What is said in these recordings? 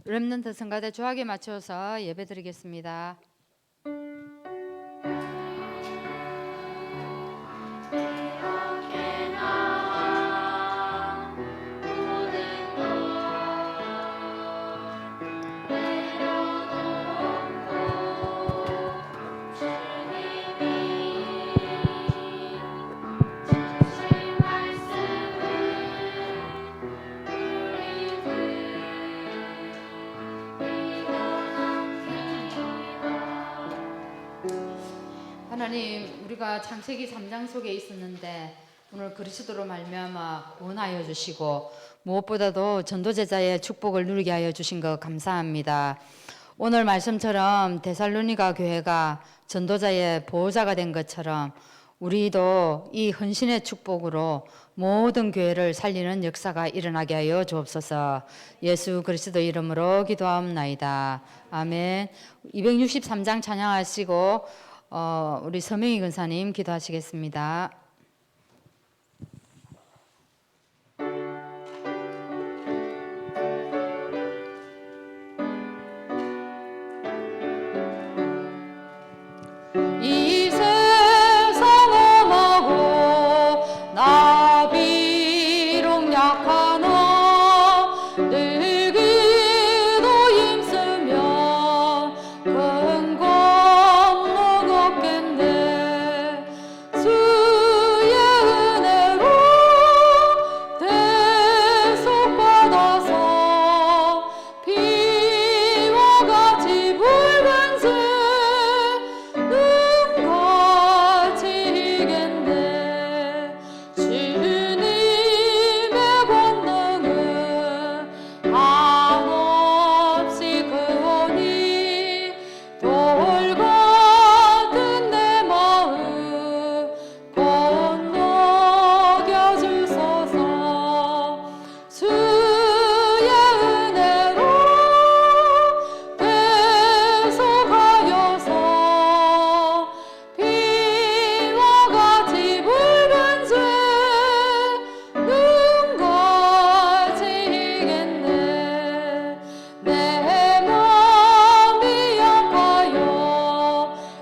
렘넌트 성가대 조학에 맞춰서 예배드리겠습니다. 하나님, 우리가 창세기 3장 속에 있었는데 오늘 그리스도로 말미암아 구원하여 주시고 무엇보다도 전도제자의 축복을 누리게 하여 주신 것 감사합니다. 오늘 말씀처럼 데살로니가 교회가 전도자의 보호자가 된 것처럼 우리도 이 헌신의 축복으로 모든 교회를 살리는 역사가 일어나게 하여 주옵소서. 예수 그리스도 이름으로 기도하옵나이다. 아멘. 263장 찬양하시고 우리 서명희 근사님 기도하시겠습니다. 이 세상 험하고 나 비록 약하나 늘 기도 힘쓰면 큰 공로 걷겠네. 주의 은혜로 대속받아서 피와 같이 붉은 새 주님의 권능은 한없이 크오니 돌 같은 내 마음 건너겨 주소서. 주의 은혜로 대속하여서 피와 같이 붉은 새 눈같이 이겠네. 내 맘이 약하여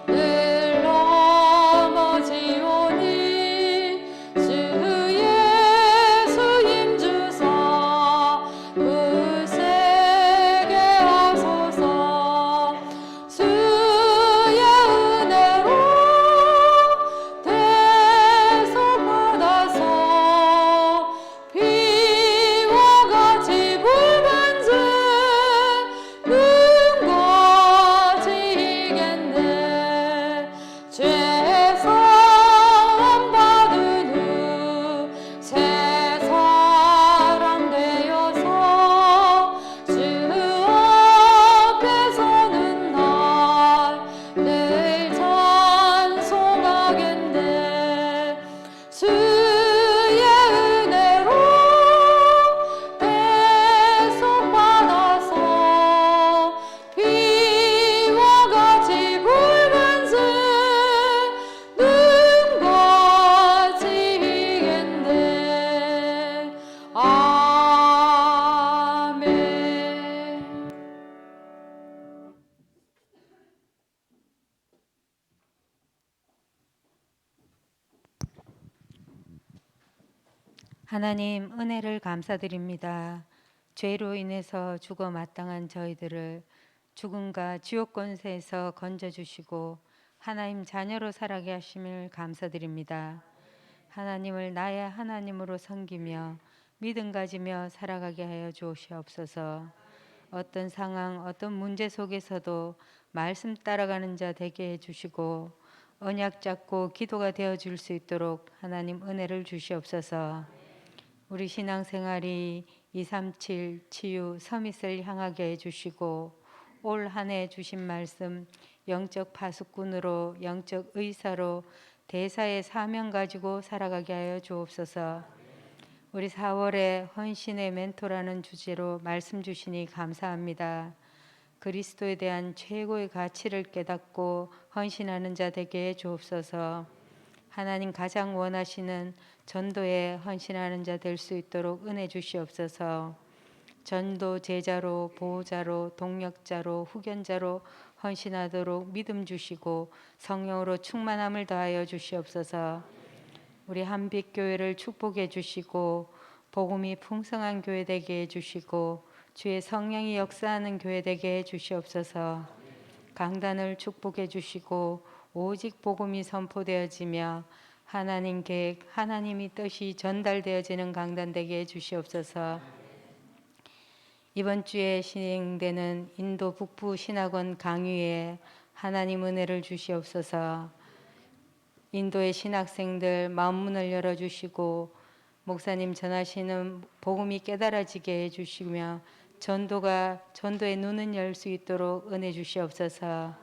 늘 넘어지오니 주 예수 힘주사 굳세게 하소서. 주의 은혜로 대속받아서 피와 같이 붉은 새 눈같이 이겠네. 죄사함 받은 후 새 사람 되어서 주 앞에 서는 날 늘 찬송하겠네. 주의 은혜로 대속받아서 피와 같이 붉은 새 눈같이 이겠네. 아멘. 하나님 은혜를 감사드립니다. 죄로 인해서 죽어 마땅한 저희들을 죽음과 지옥 권세에서 건져주시고 하나님 자녀로 살아게 하심을 감사드립니다. 하나님을 나의 하나님으로 섬기며 믿음 가지며 살아가게 하여 주옵시옵소서. 어떤 상황, 어떤 문제 속에서도 말씀 따라가는 자 되게 해주시고 언약 잡고 기도가 되어줄 수 있도록 하나님 은혜를 주시옵소서. 우리 신앙생활이 237 치유 서밋을 향하게 해주시고 올 한 해 주신 말씀 영적 파수꾼으로 영적 의사로 대사의 사명 가지고 살아가게 하여 주옵소서. 우리 4월에 헌신의 멘토라는 주제로 말씀 주시니 감사합니다. 그리스도에 대한 최고의 가치를 깨닫고 헌신하는 자 되게 해 주옵소서. 하나님 가장 원하시는 전도에 헌신하는 자 될 수 있도록 은혜 주시옵소서. 전도 제자로 보호자로 동력자로 후견자로 헌신하도록 믿음 주시고 성령으로 충만함을 더하여 주시옵소서. 우리 한빛교회를 축복해 주시고 복음이 풍성한 교회 되게 해 주시고 주의 성령이 역사하는 교회 되게 해 주시옵소서. 강단을 축복해 주시고 오직 복음이 선포되어지며 하나님 계획, 하나님의 뜻이 전달되어지는 강단 되게 해 주시옵소서. 이번 주에 진행되는 인도 북부 신학원 강의에 하나님 은혜를 주시옵소서. 인도의 신학생들 마음 문을 열어주시고 목사님 전하시는 복음이 깨달아지게 해주시며 전도의 눈은 열 수 있도록 은혜 주시옵소서.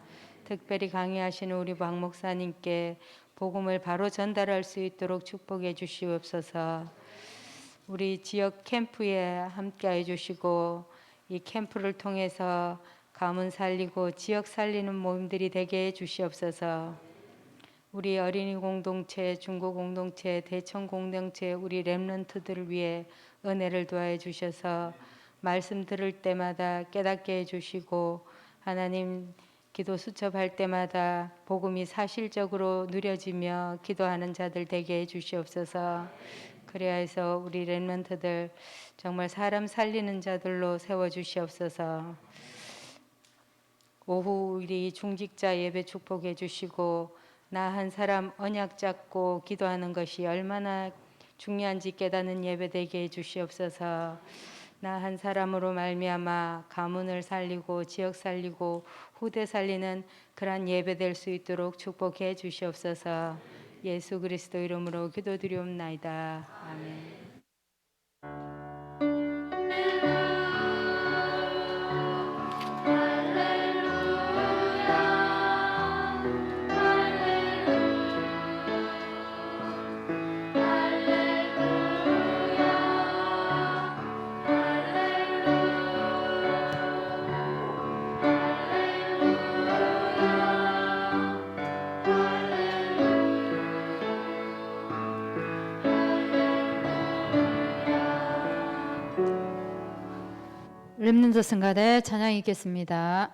특별히 강의하시는 우리 박 목사님께 복음을 바로 전달할 수 있도록 축복해 주시옵소서. 우리 지역 캠프에 함께해 주시고 이 캠프를 통해서 가문 살리고 지역 살리는 모임들이 되게 해 주시옵소서. 우리 어린이 공동체, 중고 공동체, 대청 공동체, 우리 렘넌트들을 위해 은혜를 도와해 주셔서 말씀 들을 때마다 깨닫게 해 주시고 하나님 기도 수첩할 때마다 복음이 사실적으로 누려지며 기도하는 자들 되게 해 주시옵소서. 그래야 해서 우리 렘넌트들 정말 사람 살리는 자들로 세워 주시옵소서. 오후 우리 중직자 예배 축복해 주시고 나 한 사람 언약 잡고 기도하는 것이 얼마나 중요한지 깨닫는 예배 되게 해 주시옵소서. 나 한 사람으로 말미암아 가문을 살리고 지역 살리고 후대 살리는 그러한 예배 될 수 있도록 축복해 주시옵소서. 예수 그리스도 이름으로 기도드리옵나이다. 아멘. 렘넌트 성가대 찬양 있겠습니다.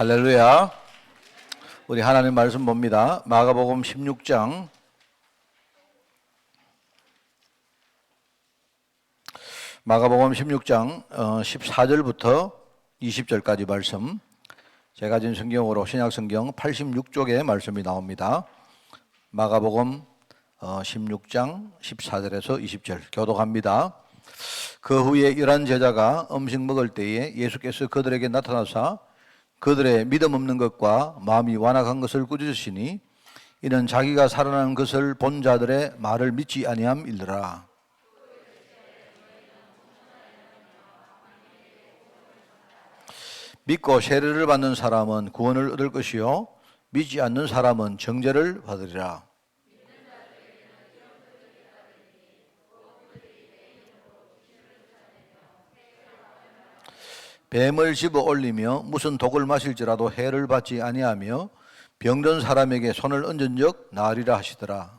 할렐루야. 우리 하나님 말씀 봅니다. 마가복음 16장 14절부터 20절까지 말씀. 제가 진 성경으로 신약성경 86쪽에 말씀이 나옵니다. 마가복음 16장 14절에서 20절 교독합니다. 그 후에 11 제자가 음식 먹을 때에 예수께서 그들에게 나타나사 그들의 믿음 없는 것과 마음이 완악한 것을 꾸짖으시니 이는 자기가 살아난 것을 본 자들의 말을 믿지 아니함이더라. 믿고 세례를 받는 사람은 구원을 얻을 것이요 믿지 않는 사람은 정죄를 받으리라. 뱀을 집어 올리며 무슨 독을 마실지라도 해를 받지 아니하며 병든 사람에게 손을 얹은 적 나으리라 하시더라.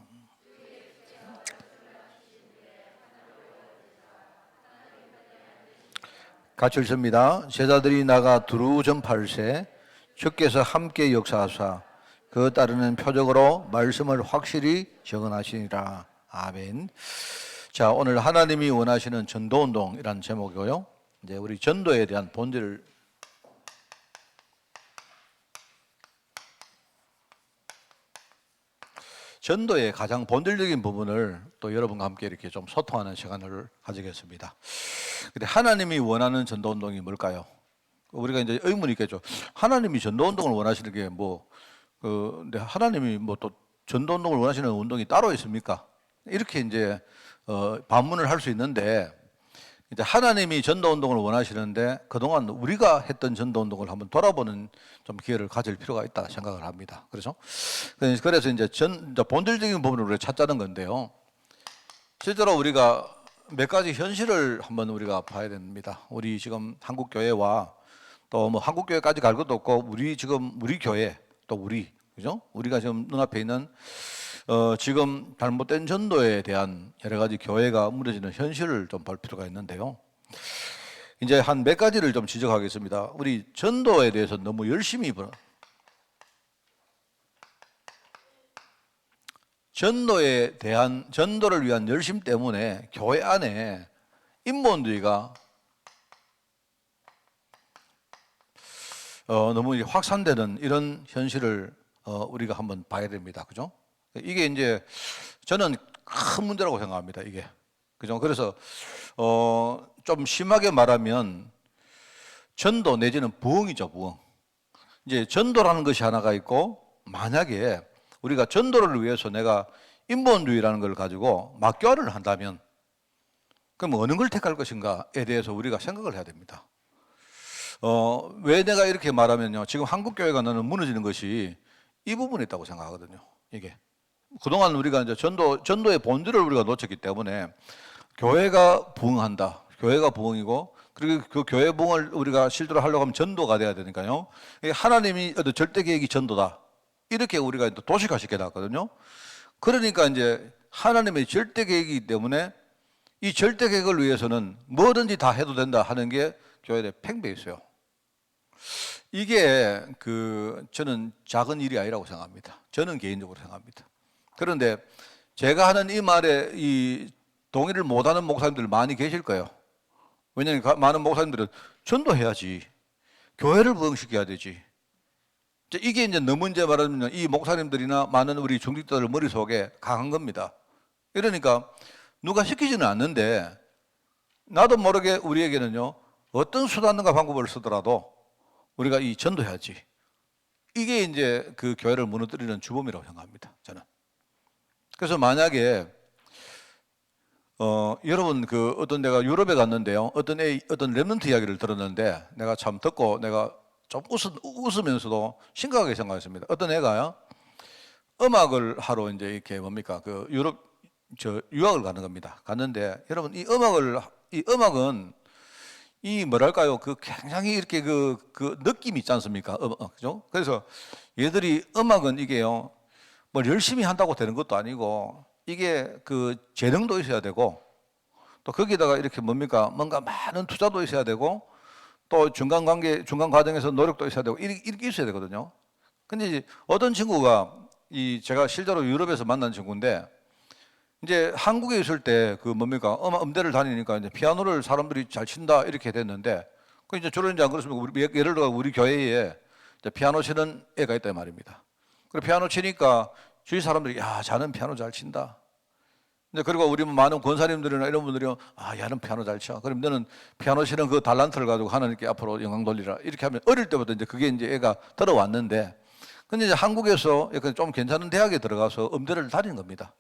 같이 읽습니다. 제자들이 나가 두루 전파할세 주께서 함께 역사하사 그 따르는 표적으로 말씀을 확실히 적응하시니라. 아멘. 자, 오늘 하나님이 원하시는 전도운동이라는 제목이고요. 이제 우리 전도에 대한 본질을 전도의 가장 본질적인 부분을 또 여러분과 함께 이렇게 좀 소통하는 시간을 가지겠습니다. 근데 하나님이 원하는 전도운동이 뭘까요? 우리가 이제 의문이 있겠죠. 하나님이 전도운동을 원하시는 게 근데 하나님이 또 전도운동을 원하시는 운동이 따로 있습니까? 이렇게 이제 반문을 할 수 있는데, 이제 하나님이 전도운동을 원하시는데 그동안 우리가 했던 전도운동을 한번 돌아보는 좀 기회를 가질 필요가 있다 생각을 합니다. 그렇죠? 그래서 이제 본질적인 부분을 우리가 찾자는 건데요. 실제로 우리가 몇 가지 현실을 한번 우리가 봐야 됩니다. 우리 지금 한국 교회와 또 뭐 한국 교회까지 갈 것도 없고 우리 교회 또 그죠? 우리가 지금 눈앞에 있는 지금 잘못된 전도에 대한 여러 가지 교회가 무너지는 현실을 좀 볼 필요가 있는데요. 이제 한 몇 가지를 좀 지적하겠습니다. 우리 전도에 대해서 너무 열심히 전도를 위한 열심 때문에 교회 안에 인본주의가 너무 확산되는 이런 현실을 우리가 한번 봐야 됩니다. 그죠? 이게 이제 저는 큰 문제라고 생각합니다. 이게. 그죠? 그래서 좀 심하게 말하면 전도 내지는 부흥이죠, 부흥. 이제 전도라는 것이 하나가 있고, 만약에 우리가 전도를 위해서 내가 인본주의라는 걸 가지고 막교화를 한다면 그럼 어느 걸 택할 것인가에 대해서 우리가 생각을 해야 됩니다. 왜 내가 이렇게 말하면요, 지금 한국 교회가 나는 무너지는 것이 이 부분에 있다고 생각하거든요. 이게 그동안 우리가 이제 전도의 본질을 우리가 놓쳤기 때문에 교회가 부흥한다. 교회가 부흥이고, 그리고 그 교회 부흥을 우리가 실제로 하려고 하면 전도가 돼야 되니까요. 하나님이 절대 계획이 전도다. 이렇게 우리가 도식화 시켜놨거든요. 그러니까 이제 하나님의 절대 계획이기 때문에 이 절대 계획을 위해서는 뭐든지 다 해도 된다 하는 게 교회에 팽배해 있어요. 이게 저는 작은 일이 아니라고 생각합니다. 저는 개인적으로 생각합니다. 그런데 제가 하는 이 말에 이 동의를 못하는 목사님들 많이 계실 거예요. 왜냐하면 많은 목사님들은 전도해야지, 교회를 부흥시켜야 되지. 이게 이제 너무 이제 말하면 이 목사님들이나 많은 우리 중직자들 머릿속에 강한 겁니다. 그러니까 누가 시키지는 않는데 나도 모르게 우리에게는요, 어떤 수단과 방법을 쓰더라도 우리가 이 전도해야지. 이게 이제 그 교회를 무너뜨리는 주범이라고 생각합니다, 저는. 그래서 만약에 여러분 어떤 내가 유럽에 갔는데요, 어떤 랩런트 이야기를 들었는데 내가 참 듣고 내가 좀 웃으면서도 심각하게 생각했습니다. 어떤 애가요, 음악을 하러 이제 이렇게 유럽 유학을 가는 겁니다. 갔는데 여러분 이 음악은 뭐랄까요, 굉장히 이렇게 그 느낌이 있지 않습니까? 그죠? 그래서 얘들이 음악은 이게요, 뭐 열심히 한다고 되는 것도 아니고 이게 재능도 있어야 되고 또 거기다가 이렇게 뭔가 많은 투자도 있어야 되고 또 중간 과정에서 노력도 있어야 되고 이렇게 있어야 되거든요. 근데 이제 어떤 친구가 제가 실제로 유럽에서 만난 친구인데 이제 한국에 있을 때 그 뭡니까 음대를 다니니까 이제 피아노를 사람들이 잘 친다 이렇게 됐는데 그 이제 주로 이제 안 그렇습니까? 예를 들어 우리 교회에 이제 피아노 치는 애가 있단 말입니다. 그리고 피아노 치니까 주위 사람들이 야, 자는 피아노 잘 친다. 이제 그리고 우리 많은 권사님들이나 이런 분들이 아, 야는 피아노 잘 쳐. 그럼 너는 피아노 치는 그 달란트를 가지고 하나님께 앞으로 영광 돌리라. 이렇게 하면 어릴 때부터 이제 그게 이제 애가 들어왔는데 근데 이제 한국에서 약간 좀 괜찮은 대학에 들어가서 음대를 다니는 겁니다.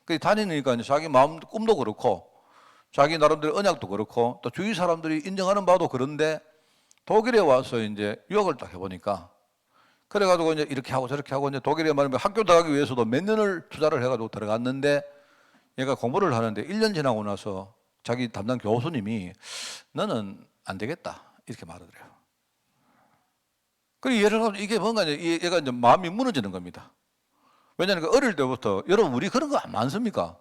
그 다니니까 이제 자기 마음 꿈도 그렇고 자기 나름대로 언약도 그렇고 또 주위 사람들이 인정하는 바도 그런데 독일에 와서 이제 유학을 딱 해보니까 그래가지고 이제 이렇게 하고 저렇게 하고 이제 독일에 말하면 학교 들어가기 위해서도 몇 년을 투자를 해가지고 들어갔는데 얘가 공부를 하는데 1년 지나고 나서 자기 담당 교수님이 너는 안 되겠다 이렇게 말하더래요. 그리고 예를 들어 이게 뭔가 이제 얘가 이제 마음이 무너지는 겁니다. 왜냐하면 어릴 때부터 여러분 우리 그런 거 안 많습니까?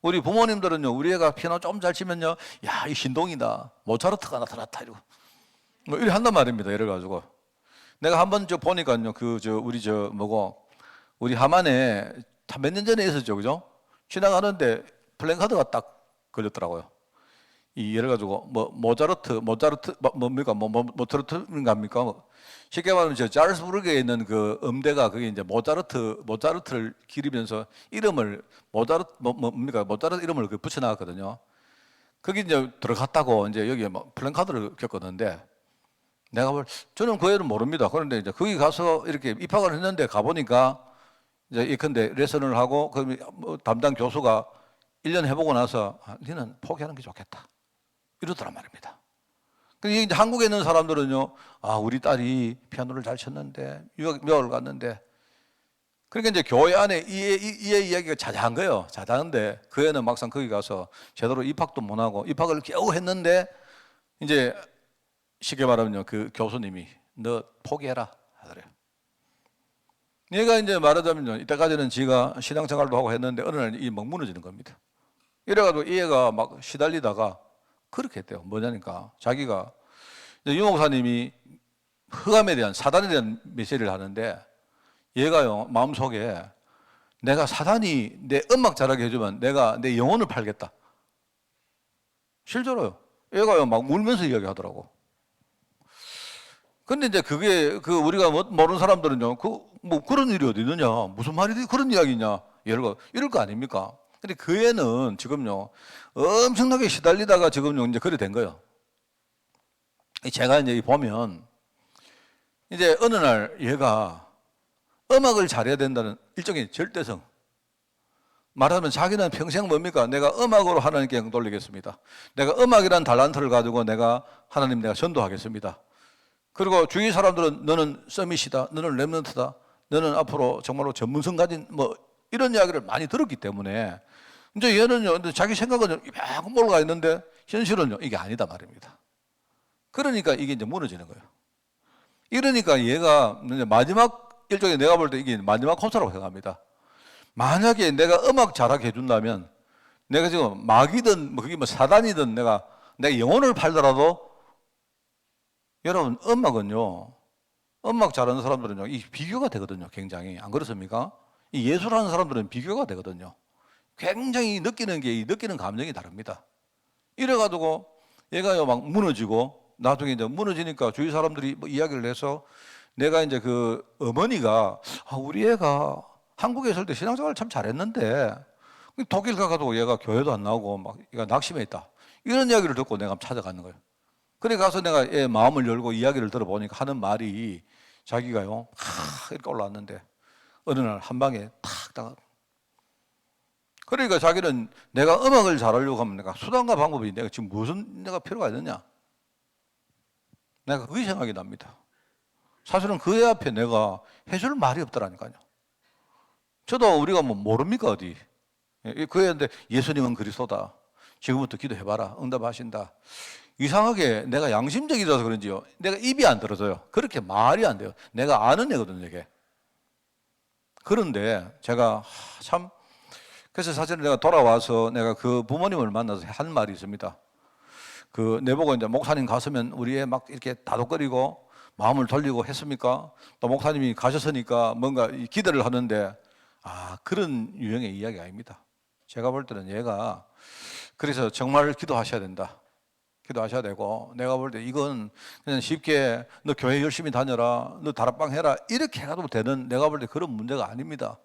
우리 부모님들은요 우리 애가 피아노 좀 잘 치면요 야 이 신동이다 모차르트가 나타났다 이러고 뭐 이래 한단 말입니다. 이래 가지고 내가 한번 보니까요 우리 하만에 몇 년 전에 있었죠, 그죠? 지나가는데 플랜카드가 딱 걸렸더라고요. 예를 가지고 모차르트 뭡니까 모차르트인가입니까? 쉽게 말하면 저 자르스부르크에 있는 그 음대가 그게 이제 모차르트를 기리면서 이름을 모차르트 이름을 붙여놨거든요. 거기 이제 들어갔다고 이제 여기에 플랜카드를 겪었는데 저는 그 애는 모릅니다. 그런데 이제 거기 가서 이렇게 입학을 했는데 가보니까 이제 예컨대 레슨을 하고 그 담당 교수가 1년 해보고 나서 너는 포기하는 게 좋겠다. 이러더란 말입니다. 근데 이제 한국에 있는 사람들은요, 아, 우리 딸이 피아노를 잘 쳤는데, 유학을 갔는데, 그러니까 이제 교회 안에 이 이야기가 자자한 거예요. 자자한데, 그 애는 막상 거기 가서 제대로 입학도 못 하고, 입학을 겨우 했는데, 이제 쉽게 말하면요, 그 교수님이 너 포기해라 하더래요. 얘가 이제 말하자면요, 이때까지는 지가 신앙생활도 하고 했는데, 어느 날 이 막 무너지는 겁니다. 이래가지고 이 애가 막 시달리다가 그렇게 했대요. 뭐냐니까 자기가 유 목사님이 흑암에 대한 사단에 대한 메시지를 하는데 얘가요 마음속에 내가 사단이 내 음악 잘하게 해주면 내가 내 영혼을 팔겠다. 실제로요. 얘가요 막 울면서 이야기하더라고. 근데 이제 그게 우리가 모르는 사람들은요 뭐 그런 일이 어디 있느냐 무슨 말이 그런 이야기냐 이럴 거 아닙니까? 근데 그 애는 지금요 엄청나게 시달리다가 지금요 이제 그래 된 거예요. 제가 이제 보면 이제 어느 날 얘가 음악을 잘해야 된다는 일종의 절대성. 말하면 자기는 평생 뭡니까? 내가 음악으로 하나님께 영광 돌리겠습니다. 내가 음악이라는 달란트를 가지고 내가 전도하겠습니다. 그리고 주위 사람들은 너는 서밋이다, 너는 렘넌트다, 너는 앞으로 정말로 전문성 가진 이런 이야기를 많이 들었기 때문에 이제 얘는요, 자기 생각은 이만큼 올라가 있는데 현실은요, 이게 아니다 말입니다. 그러니까 이게 이제 무너지는 거예요. 이러니까 얘가 이제 마지막 일종의 내가 볼 때 이게 마지막 콘서트라고 생각합니다. 만약에 내가 음악 잘하게 해준다면 내가 지금 마귀든 그게 사단이든 내가 영혼을 팔더라도 여러분 음악은요, 음악 잘하는 사람들은요, 이 비교가 되거든요. 굉장히 안 그렇습니까? 이 예술하는 사람들은 비교가 되거든요. 굉장히 느끼는 감정이 다릅니다. 이래가지고 얘가요 막 무너지고 나중에 이제 무너지니까 주위 사람들이 이야기를 해서 내가 이제 그 어머니가 우리 애가 한국에 있을 때 신앙생활 참 잘했는데 독일 가가지고 얘가 교회도 안 나오고 막 얘가 낙심해 있다. 이런 이야기를 듣고 내가 찾아가는 거예요. 그래 가서 내가 얘 마음을 열고 이야기를 들어보니까 하는 말이 자기가요 이렇게 올라왔는데 어느 날 한 방에 탁 당하. 그러니까 자기는 내가 음악을 잘하려고 하면 내가 수단과 방법이 내가 지금 무슨 내가 필요가 있느냐. 내가 그게 생각이 납니다. 사실은 그 애 앞에 내가 해줄 말이 없더라니까요. 저도 우리가 모릅니까 어디. 그 애한테 예수님은 그리스도다. 지금부터 기도해봐라. 응답하신다. 이상하게 내가 양심적이라서 그런지요. 내가 입이 안 들어져요. 그렇게 말이 안 돼요. 내가 아는 애거든요, 이게. 그런데 제가 그래서 사실은 내가 돌아와서 내가 그 부모님을 만나서 한 말이 있습니다. 그 내보고 이제 목사님 갔으면 우리 애 막 이렇게 다독거리고 마음을 돌리고 했습니까? 또 목사님이 가셨으니까 뭔가 기대를 하는데 그런 유형의 이야기 아닙니다. 제가 볼 때는 얘가 그래서 정말 기도하셔야 된다. 기도하셔야 되고 내가 볼 때 이건 그냥 쉽게 너 교회 열심히 다녀라, 너 다락방 해라 이렇게 해가지고 되는 내가 볼 때 그런 문제가 아닙니다.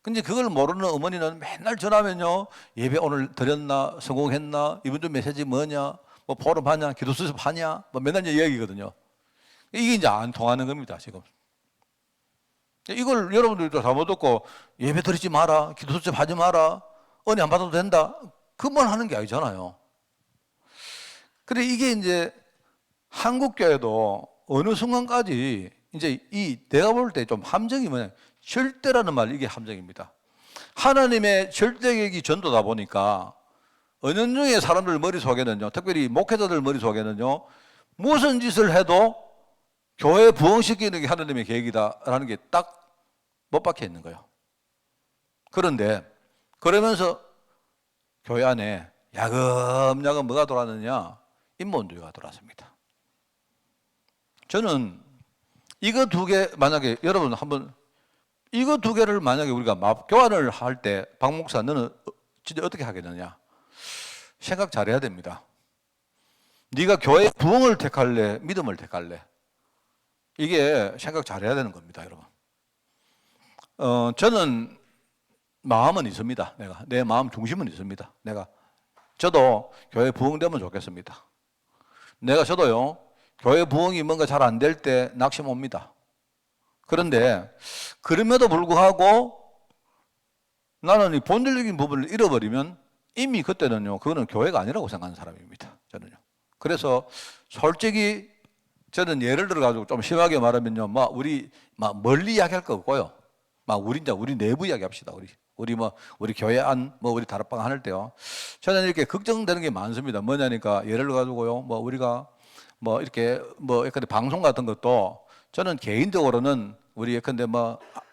근데 그걸 모르는 어머니는 맨날 전화하면요, 예배 오늘 드렸나, 성공했나, 이번 주 메시지 뭐냐, 뭐 포럼 하냐, 기도 수습 하냐, 뭐 맨날 이야기거든요. 이게 이제 안 통하는 겁니다, 지금. 이걸 여러분들도 잘못 듣고 예배 드리지 마라, 기도 수습 하지 마라, 은혜 안 받아도 된다, 그만 하는 게 아니잖아요. 그래, 이게 이제 한국교회도 어느 순간까지 이제 내가 볼 때 좀 함정이 뭐냐, 절대라는 말, 이게 함정입니다. 하나님의 절대적인 전도다 보니까 은연중에 사람들 머릿속에는요, 특별히 목회자들 머릿속에는요, 무슨 짓을 해도 교회 부흥시키는 게 하나님의 계획이다라는 게 딱 못 박혀 있는 거예요. 그런데 그러면서 교회 안에 야금야금 뭐가 돌아왔느냐, 인본주의가 돌아왔습니다. 저는 이거 두 개, 만약에 여러분 한번 이거 두 개를 만약에 우리가 교환을 할 때 박 목사 너는 진짜 어떻게 하겠느냐, 생각 잘해야 됩니다. 네가 교회 부흥을 택할래, 믿음을 택할래, 이게 생각 잘해야 되는 겁니다, 여러분. 저는 마음은 있습니다. 내 마음 중심은 있습니다. 저도 교회 부흥되면 좋겠습니다. 저도요, 교회 부흥이 뭔가 잘 안 될 때 낙심 옵니다. 그런데 그럼에도 불구하고 나는 이 본질적인 부분을 잃어버리면 이미 그때는요, 그거는 교회가 아니라고 생각하는 사람입니다, 저는요. 그래서 솔직히 저는 예를 들어 가지고 좀 심하게 말하면요, 우리 멀리 이야기할 거 없고요, 우리 내부 이야기 합시다. 우리 교회 안, 우리 다락방 할 때요, 저는 이렇게 걱정되는 게 많습니다. 뭐냐니까, 예를 들어 가지고요, 우리가 이렇게 예컨대 방송 같은 것도 저는 개인적으로는 우리 예컨대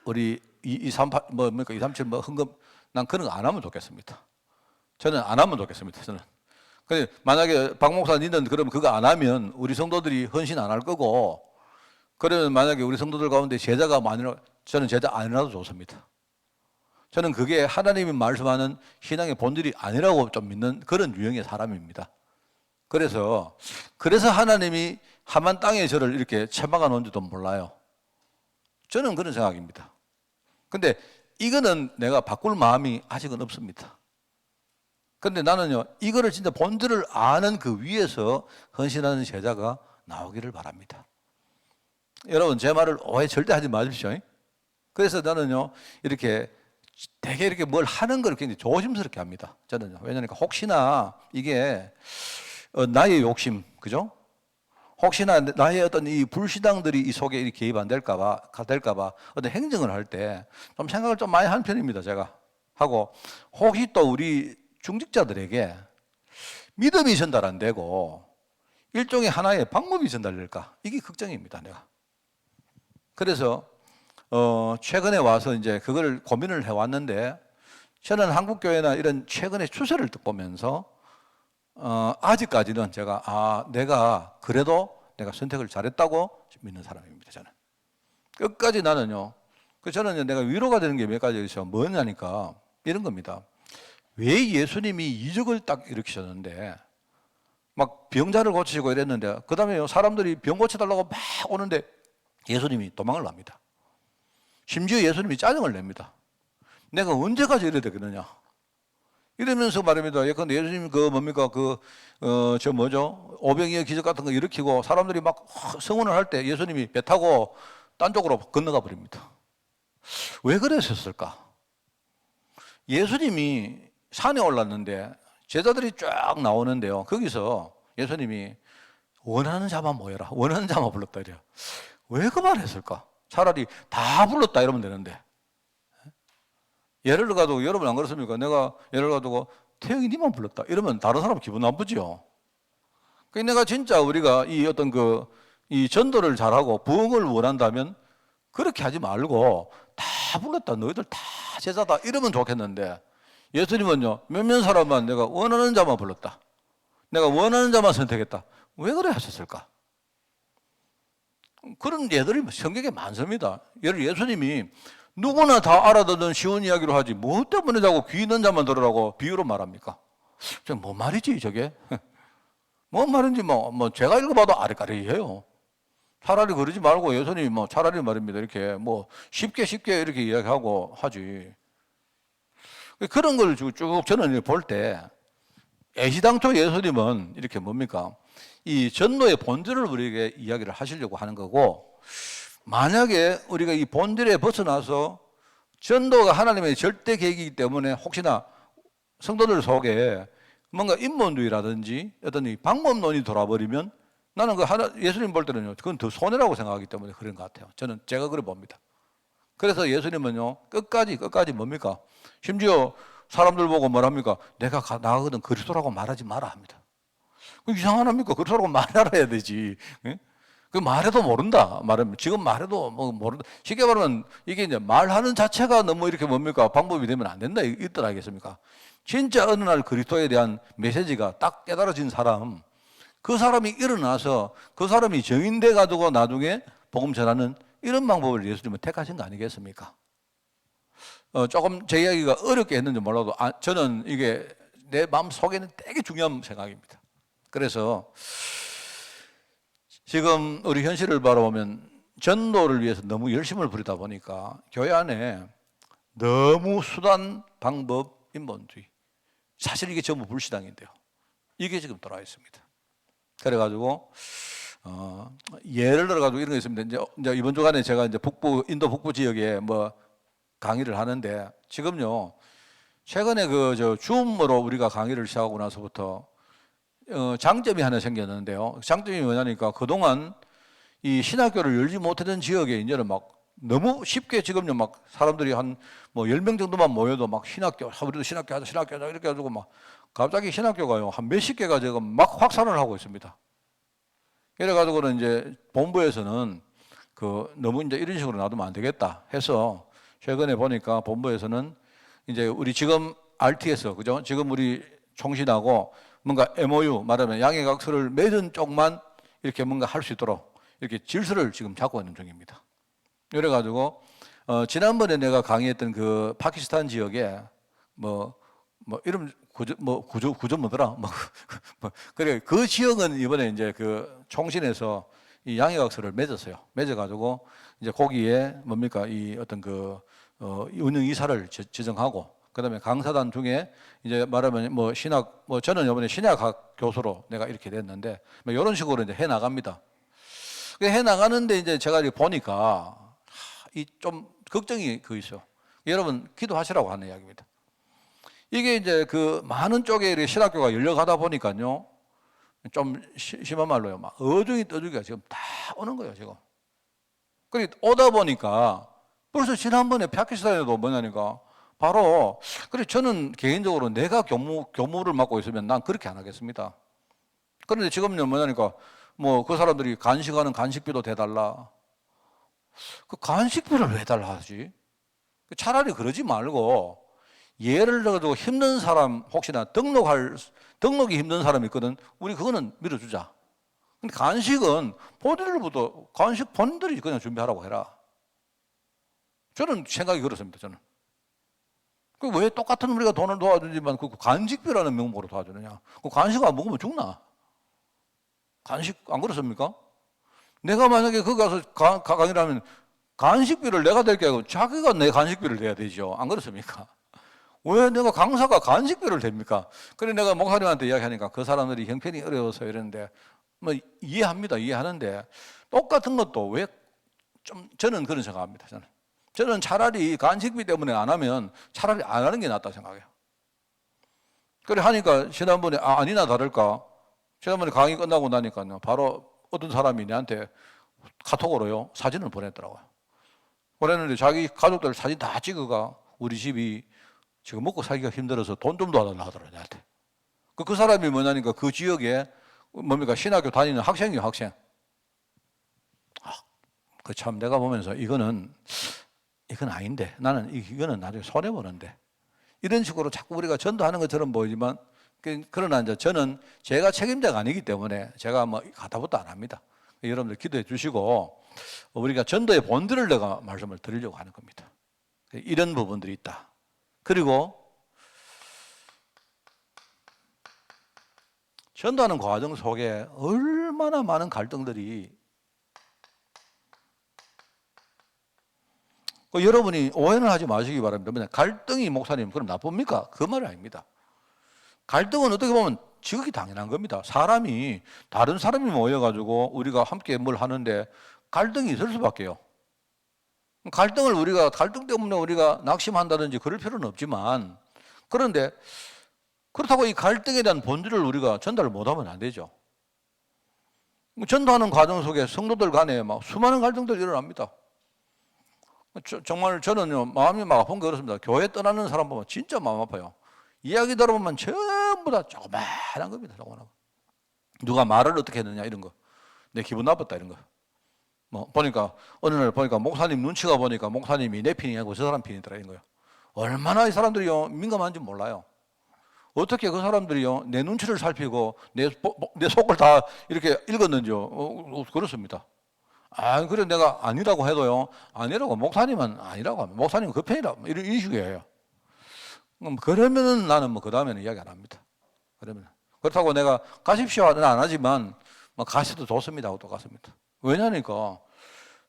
우리 238 237 헌금, 난 그런 거 안 하면 좋겠습니다. 저는 안 하면 좋겠습니다. 저는. 근데 만약에 박 목사 니는 그러면 그거 안 하면 우리 성도들이 헌신 안 할 거고, 그러면 만약에 우리 성도들 가운데 제자가 많으라, 저는 제자 아니라도 좋습니다. 저는 그게 하나님이 말씀하는 신앙의 본질이 아니라고 좀 믿는 그런 유형의 사람입니다. 그래서 하나님이 하만 땅에 저를 이렇게 처박아 놓은지도 몰라요. 저는 그런 생각입니다. 근데 이거는 내가 바꿀 마음이 아직은 없습니다. 근데 나는요, 이거를 진짜 본질을 아는 그 위에서 헌신하는 제자가 나오기를 바랍니다. 여러분, 제 말을 오해 절대 하지 마십시오. 그래서 나는요, 되게 이렇게 뭘 하는 걸 굉장히 조심스럽게 합니다. 저는요. 왜냐하면 혹시나 이게 나의 욕심, 그죠? 혹시나 나의 어떤 이 불신앙들이 이 속에 이렇게 개입 안 될까봐 어떤 행정을 할 때 좀 생각을 좀 많이 하는 편입니다, 제가. 하고, 혹시 또 우리 중직자들에게 믿음이 전달 안 되고 일종의 하나의 방법이 전달될까? 이게 걱정입니다, 내가. 그래서 최근에 와서 이제 그걸 고민을 해왔는데, 저는 한국교회나 이런 최근의 추세를 보면서 아직까지는 제가 그래도 내가 선택을 잘했다고 믿는 사람입니다, 저는. 끝까지 나는요. 저는 내가 위로가 되는 게 몇 가지 있어요. 뭐냐니까 이런 겁니다. 왜 예수님이 이적을 딱 일으키셨는데 막 병자를 고치시고 이랬는데, 그 다음에 사람들이 병 고쳐달라고 막 오는데 예수님이 도망을 납니다. 심지어 예수님이 짜증을 냅니다. 내가 언제까지 이래야 되겠느냐, 이러면서 말입니다. 예컨대 예수님 오병이어 기적 같은 거 일으키고 사람들이 막 성원을 할 때 예수님이 배 타고 딴 쪽으로 건너가 버립니다. 왜 그러셨을까? 예수님이 산에 올랐는데 제자들이 쫙 나오는데요, 거기서 예수님이 원하는 자만 모여라, 원하는 자만 불렀다 이래요. 왜 그 말 했을까? 차라리 다 불렀다 이러면 되는데. 예를 들어가지고 여러분 안 그렇습니까? 내가 예를 들어가지고 태영이 니만 불렀다 이러면 다른 사람 기분 나쁘지요. 그러니까 내가 진짜 우리가 이 전도를 잘하고 부흥을 원한다면 그렇게 하지 말고 다 불렀다, 너희들 다 제자다 이러면 좋겠는데, 예수님은요, 몇몇 사람만 내가 원하는 자만 불렀다. 내가 원하는 자만 선택했다. 왜 그래 하셨을까? 그런 예들이 성경에 많습니다. 예수님이 누구나 다 알아듣는 쉬운 이야기로 하지 뭐 때문에 자꾸 귀 있는 자만 들으라고 비유로 말합니까? 뭔 말이지 저게? 뭔 말인지 뭐 제가 읽어봐도 아리까리해요. 차라리 그러지 말고 예수님이 차라리 말입니다. 이렇게 쉽게 이렇게 이야기하고 하지. 그런 걸 쭉 저는 볼 때 애시당초 예수님은 이렇게 뭡니까? 이 전도의 본질을 우리에게 이야기를 하시려고 하는 거고, 만약에 우리가 이 본질에 벗어나서 전도가 하나님의 절대 계획이기 때문에 혹시나 성도들 속에 뭔가 인본주의라든지 어떤 이 방법론이 돌아버리면 나는 예수님 볼 때는요, 그건 더 손해라고 생각하기 때문에 그런 것 같아요. 제가 그래 봅니다. 그래서 예수님은요, 끝까지 뭡니까? 심지어 사람들 보고 뭐랍니까? 내가 나거든 그리스도라고 말하지 마라 합니다. 그 이상하답니까? 그리스도라고 말해야 되지. 예? 그 말해도 모른다. 지금 말해도 모른다. 쉽게 말하면 이게 이제 말하는 자체가 너무 이렇게 뭡니까? 방법이 되면 안 된다. 이 뜻 아니겠습니까? 진짜 어느 날 그리스도에 대한 메시지가 딱 깨달아진 사람, 그 사람이 일어나서 그 사람이 정인돼 가지고 나중에 복음 전하는 이런 방법을 예수님은 택하신 거 아니겠습니까? 조금 제 이야기가 어렵게 했는지 몰라도 저는 이게 내 마음 속에는 되게 중요한 생각입니다. 그래서 지금 우리 현실을 바라보면 전도를 위해서 너무 열심을 부리다 보니까 교회 안에 너무 수단, 방법, 인본주의, 사실 이게 전부 불신앙인데요. 이게 지금 돌아와 있습니다. 그래가지고 예를 들어가지고 이런 거 있습니다. 이제 이번 주간에 제가 이제 인도 북부 지역에 강의를 하는데, 지금요 최근에 줌으로 우리가 강의를 시작하고 나서부터 장점이 하나 생겼는데요. 장점이 뭐냐니까 그동안 이 신학교를 열지 못하던 지역에 이제는 너무 쉽게 지금요 사람들이 한 10명 정도만 모여도 신학교, 우리도 신학교 하자 이렇게 해가지고 갑자기 신학교가요 한 몇십 개가 지금 막 확산을 하고 있습니다. 그래가지고는 이제 본부에서는 너무 이제 이런 식으로 놔두면 안 되겠다 해서 최근에 보니까 본부에서는 이제 우리 지금 RTS, 그죠? 지금 우리 총신하고 뭔가 MOU, 말하면 양해각서를 맺은 쪽만 이렇게 뭔가 할 수 있도록 이렇게 질서를 지금 잡고 있는 중입니다. 그래가지고 지난번에 내가 강의했던 그 파키스탄 지역에 이름 구조 뭐더라? 그래 그 지역은 이번에 이제 그 총신에서 이 양해각서를 맺었어요. 맺어가지고 이제 거기에 뭡니까 이 어떤 운영 이사를 지정하고, 그다음에 강사단 중에 이제 말하면 저는 이번에 신약학 교수로 내가 이렇게 됐는데 이런 식으로 이제 해 나갑니다. 해 나가는데 이제 제가 이렇게 보니까 좀 걱정이 있어요. 여러분 기도하시라고 하는 이야기입니다. 이게 이제 많은 쪽에 이렇게 신학교가 열려가다 보니까요, 좀 심한 말로요, 어중이 떠중이가 지금 다 오는 거예요, 지금. 그래 오다 보니까 벌써 지난번에 파키스탄에도 뭐냐니까 바로, 그래 저는 개인적으로 내가 교무를 맡고 있으면 난 그렇게 안 하겠습니다. 그런데 지금요 뭐냐니까 그 사람들이 간식하는 간식비도 대달라. 그 간식비를 왜 달라 하지? 차라리 그러지 말고 예를 들어서 힘든 사람, 혹시나 등록이 힘든 사람이 있거든. 우리 그거는 밀어주자. 근데 간식은 간식 본인들이 그냥 준비하라고 해라. 저는 생각이 그렇습니다. 저는. 왜 똑같은 우리가 돈을 도와주지만 그 간식비라는 명목으로 도와주느냐? 그 간식 안 먹으면 죽나? 간식 안 그렇습니까? 내가 만약에 거기 가서 강의를 하면 간식비를 내가 댈 게 아니고 자기가 내 간식비를 내야 되죠. 안 그렇습니까? 왜 내가 강사가 간식비를 댑니까? 그래 내가 목사님한테 이야기하니까 그 사람들이 형편이 어려워서 이러는데 이해합니다. 이해하는데 똑같은 것도 왜 저는 그런 생각합니다. 저는 차라리 간식비 때문에 안 하면 차라리 안 하는 게 낫다 생각해요. 그래 하니까 지난번에 아니나 다를까 지난번에 강의 끝나고 나니까요 바로 어떤 사람이 내한테 카톡으로요 사진을 보냈더라고요. 보냈는데 자기 가족들 사진 다 찍어가 우리 집이 지금 먹고 살기가 힘들어서 돈 좀 도와달라 하더라고요 내한테. 그 사람이 뭐냐니까 그 지역에 신학교 다니는 학생이에요. 학생. 참 내가 보면서 이건 아닌데 나는 이거는 나중에 손해보는데 이런 식으로 자꾸 우리가 전도하는 것처럼 보이지만 그러나 이제 저는 제가 책임자가 아니기 때문에 제가 뭐 가다부터 안 합니다. 여러분들 기도해 주시고 우리가 전도의 본질을 내가 말씀을 드리려고 하는 겁니다. 이런 부분들이 있다. 그리고 전도하는 과정 속에 얼마나 많은 갈등들이 여러분이 오해는 하지 마시기 바랍니다. 갈등이 목사님 그럼 나쁩니까? 그 말이 아닙니다. 갈등은 어떻게 보면 지극히 당연한 겁니다. 사람이 다른 사람이 모여가지고 우리가 함께 뭘 하는데 갈등이 있을 수밖에요. 갈등을 우리가 갈등 때문에 우리가 낙심한다든지 그럴 필요는 없지만 그런데 그렇다고 이 갈등에 대한 본질을 우리가 전달을 못하면 안 되죠. 전도하는 과정 속에 성도들 간에 막 수많은 갈등들이 일어납니다. 정말 저는요 마음이 막 아픈 게 그렇습니다. 교회 떠나는 사람 보면 진짜 마음 아파요. 이야기 들어보면 전부 다 조그만한 겁니다. 조그만한 거. 누가 말을 어떻게 했느냐 이런 거. 내 기분 나빴다 이런 거. 뭐 보니까 어느 날 보니까 목사님 눈치가 보니까 목사님이 내 편이 아니고 저 사람 편이더라 이런 거요. 얼마나 이 사람들이요 민감한지 몰라요. 어떻게 그 사람들이요 내 눈치를 살피고 내 속을 다 이렇게 읽었는지요. 그렇습니다. 그래 내가 아니라고 해도요. 아니라고 목사님은 아니라고 하면 목사님은 그 편이라 이런 식이에요. 그러면은 나는 뭐 그 다음에는 이야기 안 합니다. 그러면 그렇다고 내가 가십시오는 안 하지만 뭐 가셔도 좋습니다 하고 또 갔습니다. 왜냐니까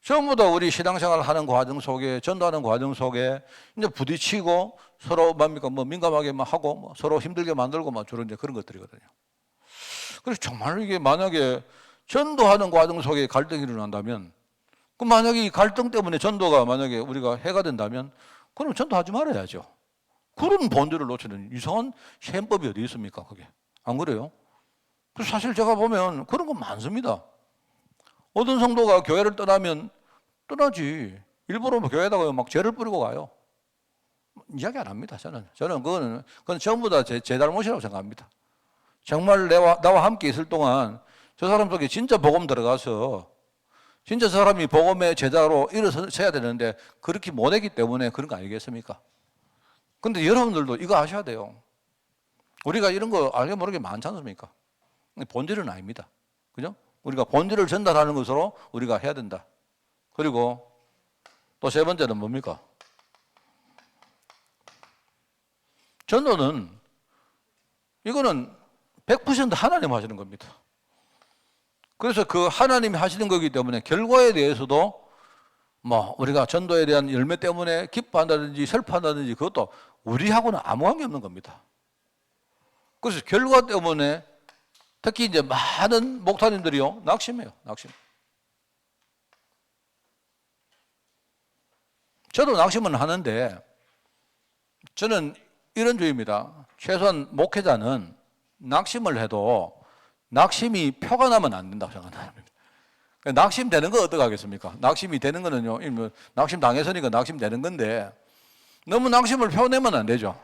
전부 다 우리 신앙생활 하는 과정 속에 전도하는 과정 속에 이제 부딪히고 서로 뭡니까 뭐 민감하게 하고 뭐 서로 힘들게 만들고 막 주로 이제 그런 것들이거든요. 그래서 정말 이게 만약에 전도하는 과정 속에 갈등이 일어난다면 그 만약에 이 갈등 때문에 전도가 만약에 우리가 해가 된다면 그럼 전도하지 말아야죠. 그런 본질을 놓치는 이상한 셈법이 어디 있습니까? 그게 안 그래요? 그래서 사실 제가 보면 그런 거 많습니다. 어떤 성도가 교회를 떠나면 떠나지 일부러 뭐 교회에다가 막 죄를 뿌리고 가요. 이야기 안 합니다. 저는 그건 전부 다 제 잘못이라고 생각합니다. 정말 나와 함께 있을 동안 저 사람 속에 진짜 복음 들어가서 진짜 저 사람이 복음의 제자로 일어서야 되는데 그렇게 못했기 때문에 그런 거 아니겠습니까? 근데 여러분들도 이거 아셔야 돼요. 우리가 이런 거 알게 모르게 많지 않습니까? 본질은 아닙니다. 그죠? 우리가 본질을 전달하는 것으로 우리가 해야 된다. 그리고 또 세 번째는 뭡니까? 전도는 이거는 100% 하나님 하시는 겁니다. 그래서 그 하나님이 하시는 거기 때문에 결과에 대해서도 뭐 우리가 전도에 대한 열매 때문에 기뻐한다든지 슬퍼한다든지 그것도 우리하고는 아무 관계 없는 겁니다. 그래서 결과 때문에 특히 이제 많은 목사님들이요 낙심해요. 낙심. 저도 낙심은 하는데 저는 이런 주의입니다. 최소한 목회자는 낙심을 해도 낙심이 표가 나면 안 된다고 생각합니다. 낙심 되는 거 어떡하겠습니까? 낙심이 되는 거는요, 낙심 당해서니까 낙심 되는 건데 너무 낙심을 표내면 안 되죠.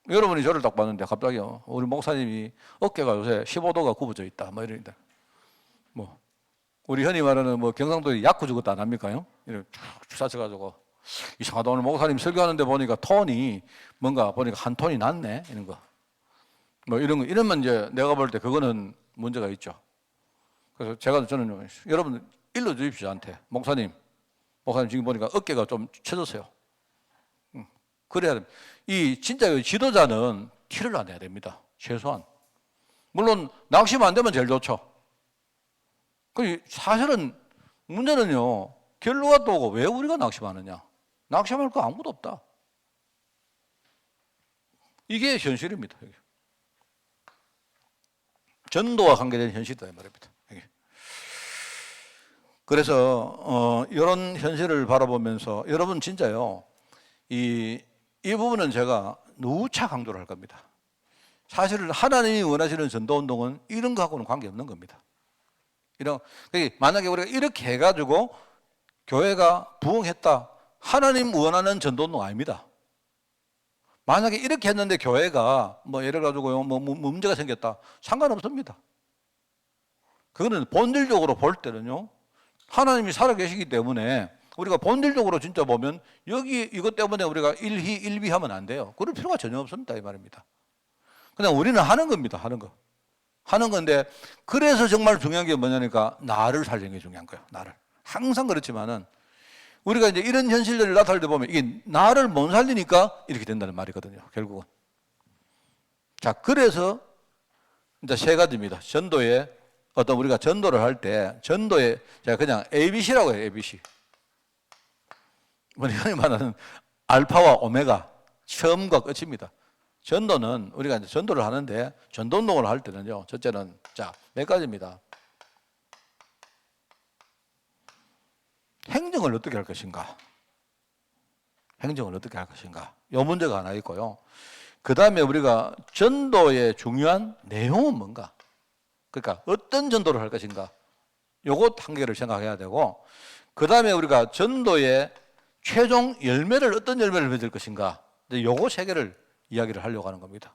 여러분이 저를 딱 봤는데 갑자기 우리 목사님이 어깨가 요새 15도가 굽어져 있다. 뭐 이러는데 뭐 우리 흔히 말하는 뭐 경상도에 약구 죽었다 안 합니까요? 이렇게 쭉 사셔가지고 이상하다 오늘 목사님 설교하는데 보니까 톤이 뭔가 보니까 한 톤이 낮네 이런 거. 뭐 이런 거 이러면 이제 내가 볼 때 그거는 문제가 있죠. 그래서 저는 여러분 일러 주십시오 저한테 목사님 지금 보니까 어깨가 좀 쳐졌어요. 그래야 됩니다. 이 진짜 지도자는 티를 안 내야 됩니다. 최소한 물론 낙심 안 되면 제일 좋죠. 그 사실은 문제는요 결론가 또 오고 왜 우리가 낙심하느냐? 낙심할 거 아무도 없다. 이게 현실입니다. 전도와 관계된 현실이다 이 말입니다. 그래서 이런 현실을 바라보면서 여러분 진짜요 이 부분은 제가 누차 강조를 할 겁니다. 사실은 하나님이 원하시는 전도운동은 이런 거하고는 관계없는 겁니다. 만약에 우리가 이렇게 해가지고 교회가 부흥했다. 하나님 원하는 전도운동 아닙니다. 만약에 이렇게 했는데 교회가 뭐 예를 가지고요 뭐 문제가 생겼다. 상관없습니다. 그거는 본질적으로 볼 때는요 하나님이 살아계시기 때문에 우리가 본질적으로 진짜 보면 이것 때문에 우리가 일희일비하면 안 돼요. 그럴 필요가 전혀 없습니다 이 말입니다. 그냥 우리는 하는 겁니다. 하는 거. 하는 건데, 그래서 정말 중요한 게 뭐냐니까 나를 살리는 게 중요한 거예요. 나를. 항상 그렇지만은 우리가 이제 이런 현실들을 나타낼 때 보면 이게 나를 못 살리니까 이렇게 된다는 말이거든요. 결국은. 자, 그래서 이제 세 가지입니다. 전도에 어떤 우리가 전도를 할 때 전도에 제가 그냥 ABC라고 해요. ABC. 흔히 말하는 알파와 오메가, 처음과 끝입니다. 전도는 우리가 이제 전도를 하는데 전도 운동을 할 때는요. 첫째는 자, 몇 가지입니다. 행정을 어떻게 할 것인가? 행정을 어떻게 할 것인가? 이 문제가 하나 있고요. 그 다음에 우리가 전도의 중요한 내용은 뭔가? 그러니까 어떤 전도를 할 것인가? 요것 한 개를 생각해야 되고, 그 다음에 우리가 전도의 최종 열매를 어떤 열매를 맺을 것인가? 요거 세 개를 이야기를 하려고 하는 겁니다.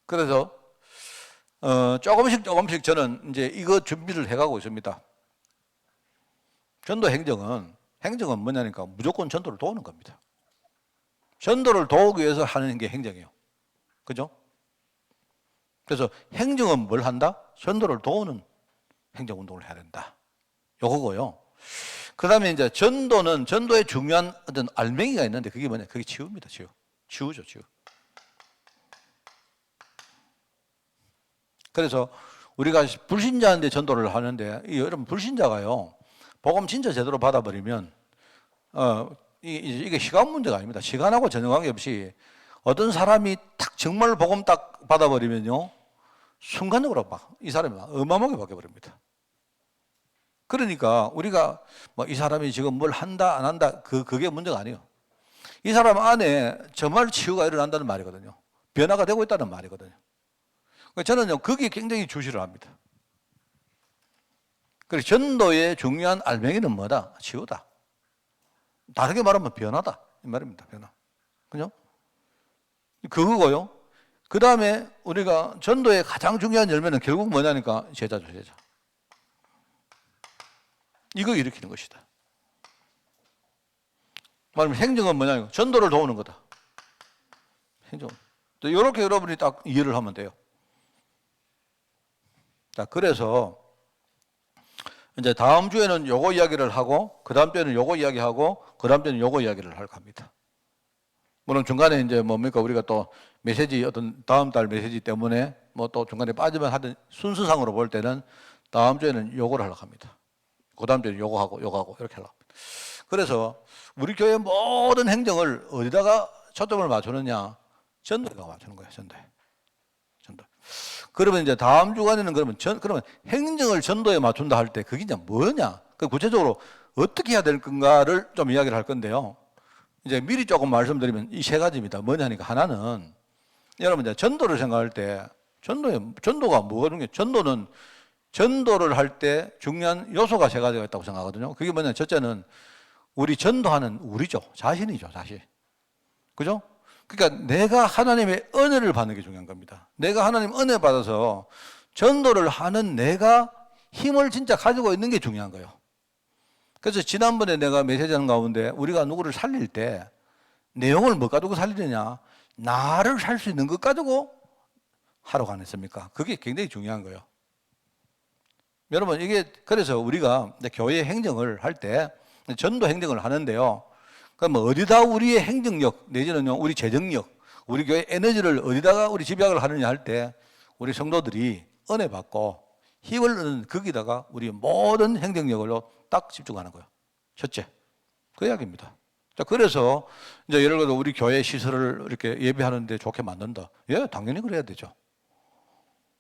그래서 조금씩 저는 이제 이거 준비를 해가고 있습니다. 전도 행정은 뭐냐니까 무조건 전도를 도우는 겁니다. 전도를 도우기 위해서 하는 게 행정이에요. 그죠? 그래서 행정은 뭘 한다? 전도를 도우는 행정운동을 해야 된다. 요거고요. 그 다음에 이제 전도는 전도의 중요한 어떤 알맹이가 있는데 그게 뭐냐? 그게 치유입니다. 치유죠, 치유. 그래서 우리가 불신자한테 전도를 하는데, 여러분, 불신자가요, 복음 진짜 제대로 받아버리면, 이게 시간 문제가 아닙니다. 시간하고 전혀 관계없이 어떤 사람이 딱 정말 복음 딱 받아버리면요, 순간적으로 막 이 사람이 막 어마어마하게 바뀌어버립니다. 그러니까 우리가 뭐 이 사람이 지금 뭘 한다 안 한다 그게 문제가 아니에요. 이 사람 안에 정말 치유가 일어난다는 말이거든요. 변화가 되고 있다는 말이거든요. 저는요, 거기에 굉장히 주시를 합니다. 그래서 전도의 중요한 알맹이는 뭐다? 치유다. 다르게 말하면 변화다. 이 말입니다. 변화. 그죠? 그거고요. 그 다음에 우리가 전도의 가장 중요한 열매는 결국 뭐냐니까 제자죠, 제자. 이거 일으키는 것이다. 말하면 행정은 뭐냐니까 전도를 도우는 거다. 행정. 이렇게 여러분이 딱 이해를 하면 돼요. 자, 그래서 이제 다음 주에는 요거 이야기를 하고, 그 다음 주에는 요거 이야기하고, 그 다음 주에는 요거 이야기를 할 겁니다. 물론 중간에 이제 뭡니까, 우리가 또 메시지, 어떤 다음 달 메시지 때문에 뭐 또 중간에 빠지면 하든 순서상으로 볼 때는 다음 주에는 요거를 하려고 합니다. 그 다음 주에는 요거 하고, 요거 하고, 이렇게 하려고 합니다. 그래서 우리 교회 모든 행정을 어디다가 초점을 맞추느냐? 전도에다가 맞추는 거예요, 전도에. 전도. 그러면 이제 다음 주간에는 그러면 행정을 전도에 맞춘다 할 때 그게 이제 뭐냐? 그 구체적으로 어떻게 해야 될 건가를 좀 이야기를 할 건데요. 이제 미리 조금 말씀드리면 이 세 가지입니다. 뭐냐니까 하나는 여러분 이제 전도를 생각할 때 전도가 뭐가 중요해요? 전도는 전도를 할 때 중요한 요소가 세 가지가 있다고 생각하거든요. 그게 뭐냐? 첫째는 우리 전도하는 우리죠. 자신이죠, 자신. 그죠? 그러니까 내가 하나님의 은혜를 받는 게 중요한 겁니다. 내가 하나님 은혜 받아서 전도를 하는 내가 힘을 진짜 가지고 있는 게 중요한 거예요. 그래서 지난번에 내가 메시지하는 가운데 우리가 누구를 살릴 때 내용을 뭐 가지고 살리느냐? 나를 살 수 있는 것 가지고 하라고 안 했습니까? 그게 굉장히 중요한 거예요. 여러분, 이게 그래서 우리가 교회 행정을 할 때 전도 행정을 하는데요. 그럼 어디다 우리의 행정력 내지는요, 우리 재정력, 우리 교회 에너지를 어디다가 우리 집약을 하느냐 할 때 우리 성도들이 은혜 받고 힘을 얻는 거기다가 우리 모든 행정력으로 딱 집중하는 거예요. 첫째, 그 이야기입니다. 자, 그래서 이제 예를 들어 우리 교회 시설을 이렇게 예배하는데 좋게 만든다. 예, 당연히 그래야 되죠.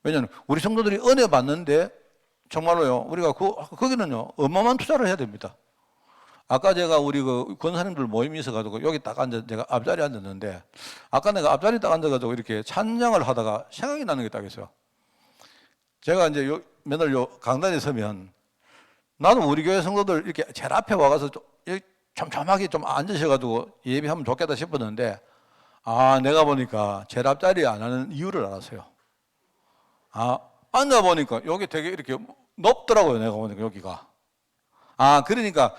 왜냐하면 우리 성도들이 은혜 받는데 정말로요, 우리가 거기는요, 어마어마한 투자를 해야 됩니다. 아까 제가 우리 그 권사님들 모임이 있어가지고 여기 딱 제가 앞자리에 앉았는데, 아까 내가 앞자리에 딱 앉아가지고 이렇게 찬양을 하다가 생각이 나는 게 딱 있어요. 제가 이제 맨날 강단에 서면 나도 우리 교회 성도들 이렇게 제일 앞에 와가서 촘촘하게 좀 앉으셔가지고 예배하면 좋겠다 싶었는데, 내가 보니까 제일 앞자리에 안 하는 이유를 알았어요. 앉아보니까 여기 되게 이렇게 높더라고요, 내가 보니까 여기가. 그러니까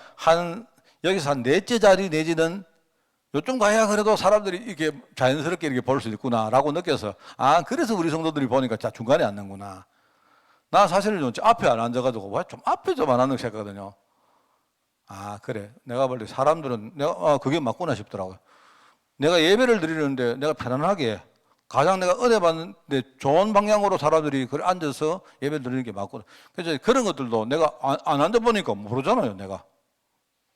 여기서 한 넷째 자리 내지는 요즘 가야 그래도 사람들이 이렇게 자연스럽게 이렇게 볼 수 있구나라고 느껴서, 아, 그래서 우리 성도들이 보니까 자, 중간에 앉는구나. 나 사실은 좀 앞에 안 앉아가지고, 와, 좀 앞에 좀 안 앉는 생각하거든요. 아, 그래. 내가 볼 때 사람들은 그게 맞구나 싶더라고요. 내가 예배를 드리는데 내가 편안하게 가장 내가 은혜 받는데 좋은 방향으로 사람들이 그래 앉아서 예배 드리는 게 맞구나. 그래서 그런 것들도 내가 안 앉아보니까 모르잖아요, 내가.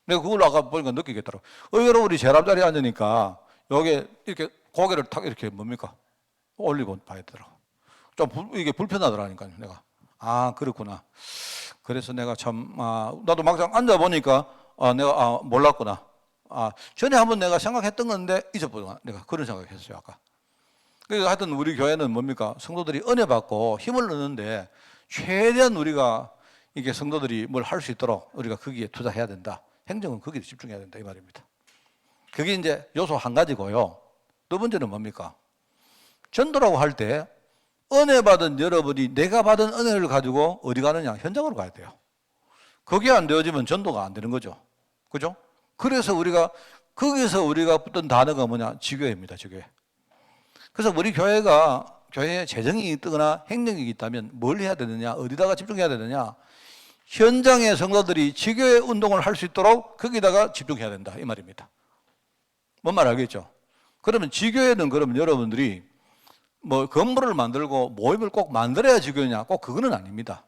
내가 그걸 아까 보니까 느끼겠더라고. 의외로 우리 제람자리에 앉으니까 여기 이렇게 고개를 탁 이렇게 뭡니까? 올리고 봐야 되더라고. 이게 불편하더라니까요, 내가. 아, 그렇구나. 그래서 내가 참, 나도 막상 앉아보니까, 내가, 몰랐구나. 전에 한번 내가 생각했던 건데 잊어버려. 내가 그런 생각했어요, 아까. 그래서 하여튼 우리 교회는 뭡니까? 성도들이 은혜 받고 힘을 얻는데 최대한 우리가 이게 성도들이 뭘 할 수 있도록 우리가 거기에 투자해야 된다. 행정은 거기에 집중해야 된다. 이 말입니다. 그게 이제 요소 한 가지고요. 두 번째는 뭡니까? 전도라고 할 때 은혜 받은 여러분이 내가 받은 은혜를 가지고 어디 가느냐? 현장으로 가야 돼요. 그게 안 되어지면 전도가 안 되는 거죠. 그죠? 그래서 거기서 우리가 붙던 단어가 뭐냐? 지교회입니다, 지교회. 그래서 우리 교회에 재정이 있거나 행정이 있다면 뭘 해야 되느냐? 어디다가 집중해야 되느냐? 현장의 성도들이 지교회 운동을 할 수 있도록 거기다가 집중해야 된다. 이 말입니다. 뭔 말 알겠죠? 그러면 지교회는 그러면 여러분들이 뭐 건물을 만들고 모임을 꼭 만들어야 지교회냐? 꼭 그거는 아닙니다.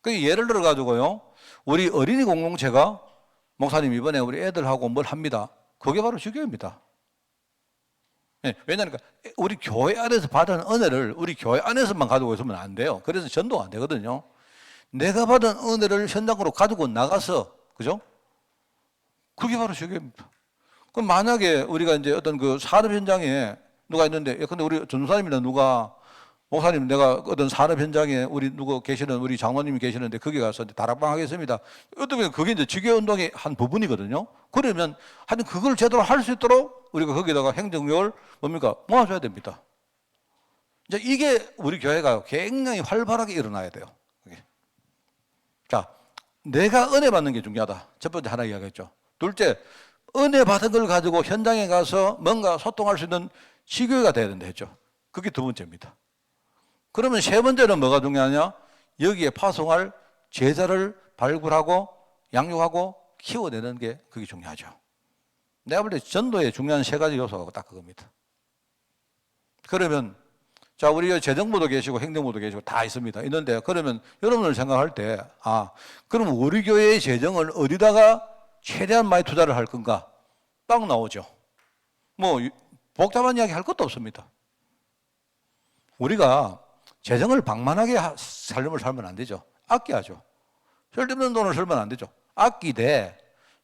그 예를 들어 가지고요. 우리 어린이 공동체가 목사님 이번에 우리 애들하고 뭘 합니다. 그게 바로 지교회입니다. 네, 왜냐하니까 우리 교회 안에서 받은 은혜를 우리 교회 안에서만 가지고 있으면 안 돼요. 그래서 전도가 안 되거든요. 내가 받은 은혜를 현장으로 가지고 나가서, 그죠? 그게 바로 지교회입니다. 그럼 만약에 우리가 이제 어떤 그 산업 현장에 누가 있는데, 근데 우리 전도사님이나 누가, 목사님 내가 어떤 산업 현장에 우리 누구 계시는, 우리 장로님이 계시는데 거기 가서 이제 다락방 하겠습니다. 어떻게 그게 이제 지교회 운동의 한 부분이거든요. 그러면 하여튼 그걸 제대로 할 수 있도록 우리가 거기다가 행정력을 뭡니까? 모아줘야 됩니다. 이제 이게 우리 교회가 굉장히 활발하게 일어나야 돼요. 자, 내가 은혜 받는 게 중요하다. 첫 번째 하나 이야기했죠. 둘째, 은혜 받은 걸 가지고 현장에 가서 뭔가 소통할 수 있는 지교회가 돼야 된다 했죠. 그게 두 번째입니다. 그러면 세 번째는 뭐가 중요하냐? 여기에 파송할 제자를 발굴하고 양육하고 키워내는 게 그게 중요하죠. 내가 볼 때 전도의 중요한 세 가지 요소가 딱 그겁니다. 그러면 자, 우리 재정부도 계시고 행정부도 계시고 다 있습니다. 있는데 그러면 여러분들 생각할 때 그럼 우리 교회의 재정을 어디다가 최대한 많이 투자를 할 건가? 딱 나오죠. 뭐 복잡한 이야기 할 것도 없습니다. 우리가 재정을 방만하게 삶을 살면 안 되죠. 아껴야죠. 쓸데없는 돈을 쓰면 안 되죠. 아끼되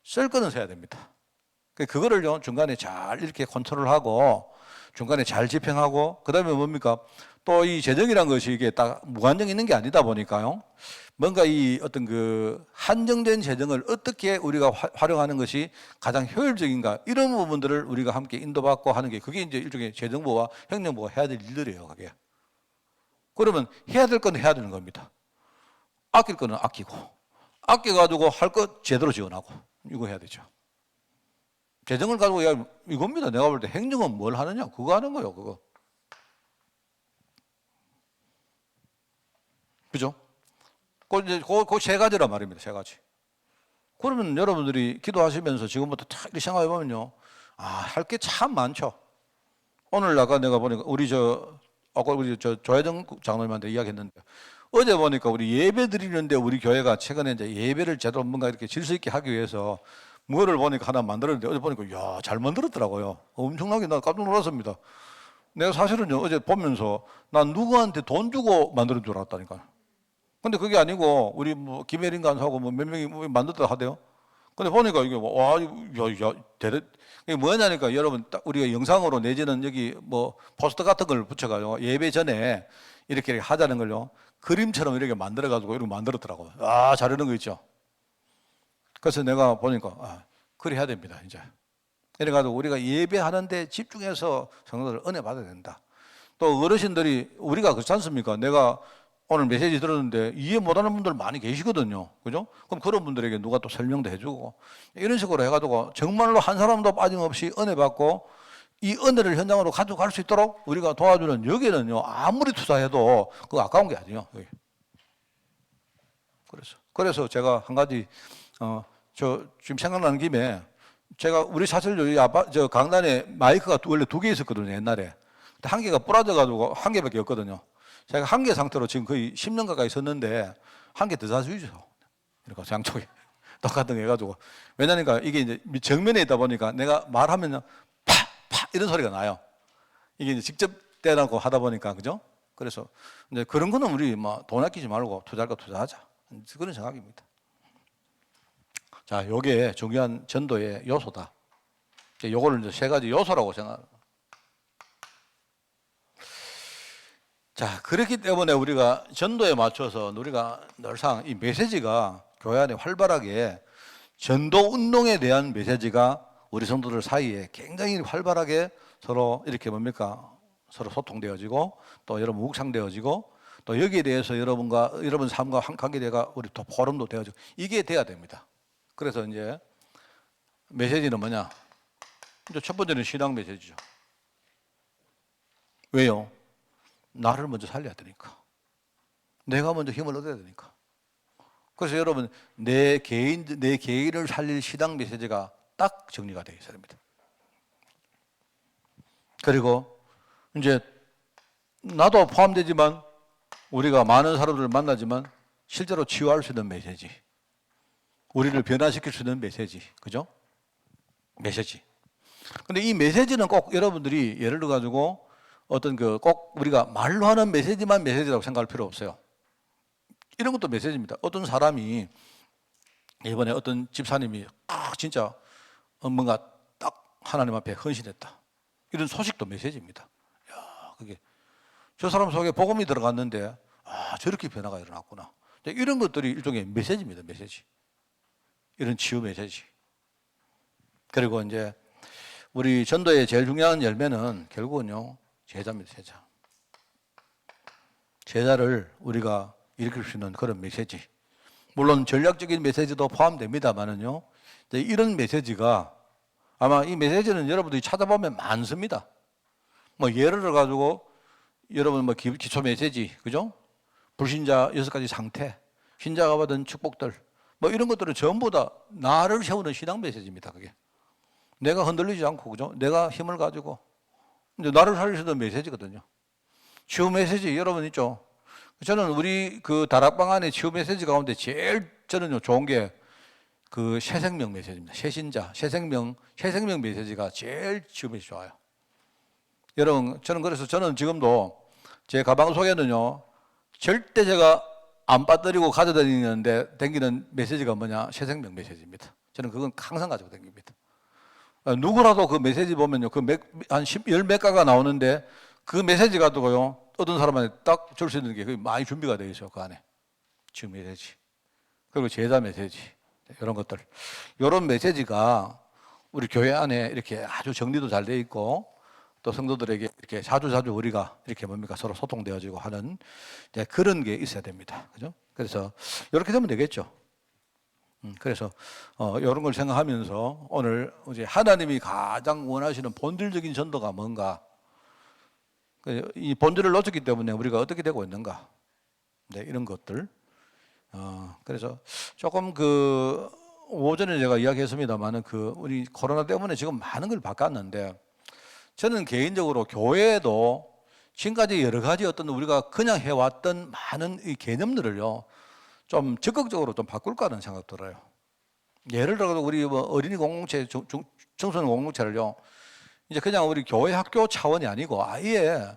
쓸 거는 써야 됩니다. 그거를요 중간에 잘 이렇게 컨트롤하고 중간에 잘 집행하고 그다음에 뭡니까? 또 이 재정이란 것이 이게 딱 무한정 있는 게 아니다 보니까요. 뭔가 이 어떤 그 한정된 재정을 어떻게 우리가 활용하는 것이 가장 효율적인가 이런 부분들을 우리가 함께 인도받고 하는 게 그게 이제 일종의 재정부와 행정부가 해야 될 일들이에요. 그게. 그러면 해야 될 건 해야 되는 겁니다. 아낄 거는 아끼고 아껴가지고 할 것 제대로 지원하고 이거 해야 되죠. 재정을 가지고 이겁니다. 내가 볼 때 행정은 뭘 하느냐 그거 하는 거예요. 그거. 그죠? 그 세 가지란 말입니다. 세 가지. 그러면 여러분들이 기도하시면서 지금부터 탁 이렇게 생각해 보면요. 할 게 참 많죠. 오늘 아까 내가 보니까 우리 조혜정 장로님한테 이야기했는데 어제 보니까 우리 예배 드리는데 우리 교회가 최근에 이제 예배를 제대로 뭔가 이렇게 질서 있게 하기 위해서 뭐를 보니까 하나 만들었는데 어제 보니까 야, 잘 만들었더라고요. 엄청나게 나 깜짝 놀랐습니다. 내가 사실은요 어제 보면서 난 누구한테 돈 주고 만드는 줄 알았다니까. 근데 그게 아니고 우리 뭐 김혜린 간사하고 뭐 몇 명이 만들었다 하대요. 근데 보니까 이게 이게 뭐냐니까 여러분 딱 우리가 영상으로 내지는 여기 뭐 포스터 같은 걸 붙여가지고 예배 전에 이렇게 하자는 걸요 그림처럼 이렇게 만들어가지고 이렇게 만들었더라고요. 잘하는 거 있죠. 그래서 내가 보니까 그래 해야 됩니다 이제. 이래가지고 우리가 예배하는데 집중해서 성도들 은혜 받아야 된다. 또 어르신들이 우리가 그렇지 않습니까? 내가 오늘 메시지 들었는데 이해 못하는 분들 많이 계시거든요. 그죠? 그럼 그런 분들에게 누가 또 설명도 해주고 이런 식으로 해가지고 정말로 한 사람도 빠짐없이 은혜 받고 이 은혜를 현장으로 가져갈 수 있도록 우리가 도와주는 여기는요 아무리 투자해도 그거 아까운 게 아니에요. 여기. 그래서 제가 한 가지 저 지금 생각나는 김에 제가 우리 사실 여기 저 강단에 마이크가 원래 2개 있었거든요 옛날에. 근데 한 개가 부러져가지고 한 개밖에 없거든요. 제가 한 개 상태로 지금 거의 10년 가까이 썼는데 한 개 더 사주죠. 이렇게 양쪽에 똑같은 거 해가지고 왜냐니까 이게 이제 정면에 있다 보니까 내가 말하면 파 이런 소리가 나요. 이게 이제 직접 대놓고 하다 보니까 그죠? 그래서 이제 그런 거는 우리 뭐 돈 아끼지 말고 투자할 거 투자하자 그런 생각입니다. 자, 요게 중요한 전도의 요소다. 요거를 이제 3가지 요소라고 생각합니다. 자, 그렇기 때문에 우리가 전도에 맞춰서 우리가 늘상 이 메시지가 교회 안에 활발하게 전도 운동에 대한 메시지가 우리 성도들 사이에 굉장히 활발하게 서로 이렇게 서로 소통되어지고 또 여러분 묵상되어지고 또 여기에 대해서 여러분 삶과 관계대가 우리 또 포럼도 되어지고 이게 돼야 됩니다. 그래서 이제 메시지는 뭐냐? 이제 첫 번째는 신앙 메시지죠. 왜요? 나를 먼저 살려야 되니까. 내가 먼저 힘을 얻어야 되니까. 그래서 여러분 내 개인을 살릴 신앙 메시지가 딱 정리가 되어 있어야 됩니다. 그리고 이제 나도 포함되지만 우리가 많은 사람들을 만나지만 실제로 치유할 수 있는 메시지, 우리를 변화시킬 수 있는 메시지, 그죠? 메시지. 근데 이 메시지는 꼭 여러분들이 예를 들어 가지고 어떤 꼭 우리가 말로 하는 메시지만 메시지라고 생각할 필요 없어요. 이런 것도 메시지입니다. 어떤 사람이 이번에 어떤 집사님이 진짜 뭔가 딱 하나님 앞에 헌신했다. 이런 소식도 메시지입니다. 야, 그게 저 사람 속에 복음이 들어갔는데 저렇게 변화가 일어났구나. 이런 것들이 일종의 메시지입니다. 메시지. 이런 치유 메시지. 그리고 이제 우리 전도의 제일 중요한 열매는 결국은요 제자입니다. 제자를 우리가 일으킬 수 있는 그런 메시지. 물론 전략적인 메시지도 포함됩니다만은요. 이런 메시지가 아마 이 메시지는 여러분들이 찾아보면 많습니다. 뭐 예를 들어 가지고 여러분 뭐 기초 메시지, 그죠? 불신자 6가지 상태, 신자가 받은 축복들, 뭐 이런 것들은 전부 다 나를 세우는 신앙 메시지입니다. 그게 내가 흔들리지 않고, 그죠? 내가 힘을 가지고 이제 나를 살릴 수 있는 메시지거든요. 치유 메시지 여러분 있죠? 저는 우리 다락방 안에 치유 메시지 가운데 제일 저는요 좋은 게 새생명 메시지입니다. 새신자, 새생명 메시지가 제일 치유 메시지 좋아요. 여러분, 저는 지금도 제 가방 속에는요 절대 제가 안 빠뜨리고 댕기는 메시지가 뭐냐? 새생명 메시지입니다. 저는 그건 항상 가지고 댕깁니다. 누구라도 그 메시지 보면요, 한 10몇 가가 나오는데 그 메시지 가지고요, 어떤 사람한테 딱 줄 수 있는 게 많이 준비가 되어 있어요, 그 안에. 지금 메시지. 그리고 제자 메시지. 이런 것들. 이런 메시지가 우리 교회 안에 이렇게 아주 정리도 잘 되어 있고 또 성도들에게 이렇게 자주 우리가 이렇게 서로 소통되어지고 하는 그런 게 있어야 됩니다. 그죠? 그래서 이렇게 되면 되겠죠. 그래서 이런 걸 생각하면서 오늘 이제 하나님이 가장 원하시는 본질적인 전도가 뭔가, 이 본질을 놓쳤기 때문에 우리가 어떻게 되고 있는가, 이런 것들. 그래서 조금 오전에 제가 이야기했습니다만은 우리 코로나 때문에 지금 많은 걸 바꿨는데 저는 개인적으로 교회에도 지금까지 여러 가지 어떤 우리가 그냥 해왔던 많은 이 개념들을요 좀 적극적으로 좀 바꿀까 하는 생각 들어요. 예를 들어 우리 어린이 공동체, 청소년 공동체를요 이제 그냥 우리 교회 학교 차원이 아니고 아예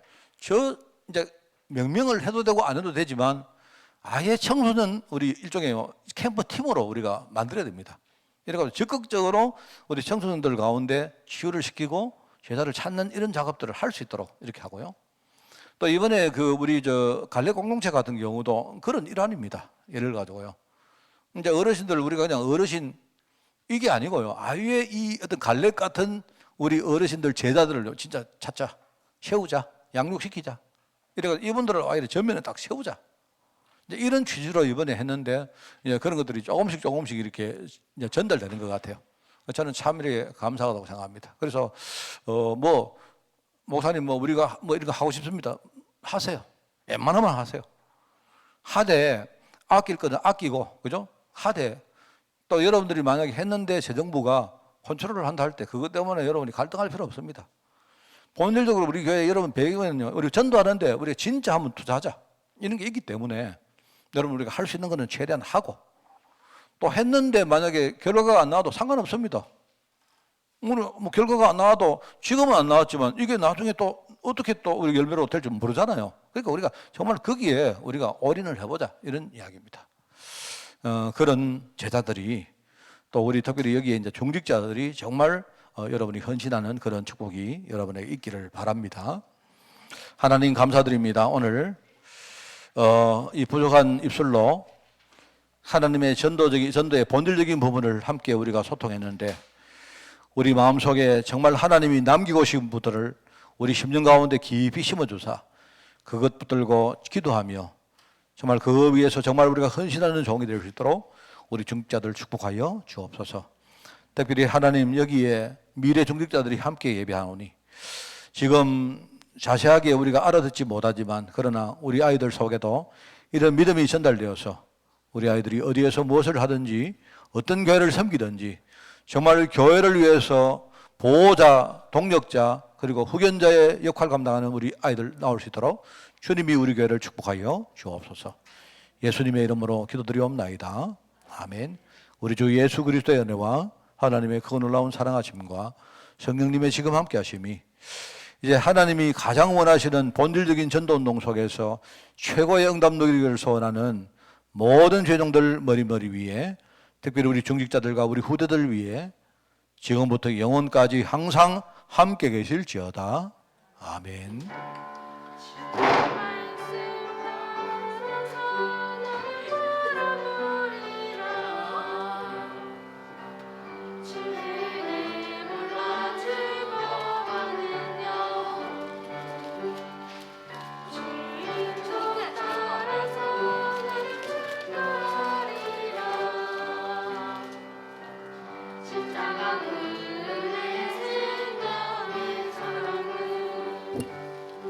이제 명명을 해도 되고 안 해도 되지만 아예 청소년 우리 일종의 캠프 팀으로 우리가 만들어야 됩니다. 이래가지고 적극적으로 우리 청소년들 가운데 치유를 시키고 제자를 찾는 이런 작업들을 할 수 있도록 이렇게 하고요. 또 이번에 우리 갈래 공동체 같은 경우도 그런 일환입니다. 예를 가지고요. 이제 어르신들 우리가 그냥 어르신 이게 아니고요. 아예 이 어떤 갈래 같은 우리 어르신들 제자들을 진짜 찾자, 세우자, 양육시키자. 이래가지고 이분들을 아예 전면에 딱 세우자. 이제 이런 취지로 이번에 했는데 이제 그런 것들이 조금씩 이렇게 이제 전달되는 것 같아요. 저는 참 이렇게 감사하다고 생각합니다. 그래서 뭐 목사님 뭐 우리가 뭐 이런 거 하고 싶습니다. 하세요. 웬만하면 하세요. 하되 아낄 거는 아끼고, 그죠? 하되 또 여러분들이 만약에 했는데 새 정부가 컨트롤을 한다 할 때 그것 때문에 여러분이 갈등할 필요 없습니다. 본질적으로 우리 교회 여러분 배경은요, 우리 전도하는데 우리가 진짜 한번 투자하자 이런 게 있기 때문에 여러분 우리가 할 수 있는 거는 최대한 하고, 또 했는데 만약에 결과가 안 나와도 상관없습니다. 뭐 결과가 안 나와도 지금은 안 나왔지만 이게 나중에 또 어떻게 또 우리 열매로 될지 모르잖아요. 그러니까 우리가 정말 거기에 우리가 올인을 해보자 이런 이야기입니다. 그런 제자들이 또 우리 특별히 여기에 이제 중직자들이 정말 여러분이 헌신하는 그런 축복이 여러분에게 있기를 바랍니다. 하나님 감사드립니다. 오늘 이 부족한 입술로 하나님의 전도의 본질적인 부분을 함께 우리가 소통했는데, 우리 마음속에 정말 하나님이 남기고 싶은 분들을 우리 심령 가운데 깊이 심어주사 그것 붙들고 기도하며 정말 그 위에서 정말 우리가 헌신하는 종이 될 수 있도록 우리 중직자들 축복하여 주옵소서. 특별히 하나님 여기에 미래 중직자들이 함께 예배하오니 지금 자세하게 우리가 알아듣지 못하지만 그러나 우리 아이들 속에도 이런 믿음이 전달되어서 우리 아이들이 어디에서 무엇을 하든지 어떤 교회를 섬기든지 정말 교회를 위해서 보호자, 동력자 그리고 후견자의 역할 감당하는 우리 아이들 나올 수 있도록 주님이 우리 교회를 축복하여 주옵소서. 예수님의 이름으로 기도드리옵나이다. 아멘. 우리 주 예수 그리스도의 은혜와 하나님의 그 놀라운 사랑하심과 성령님의 지금 함께 하심이 이제 하나님이 가장 원하시는 본질적인 전도운동 속에서 최고의 응답 누리기를 소원하는 모든 죄종들 머리 위에, 특별히 우리 중직자들과 우리 후대들 위에 지금부터 영원까지 항상 함께 계실지어다. 아멘.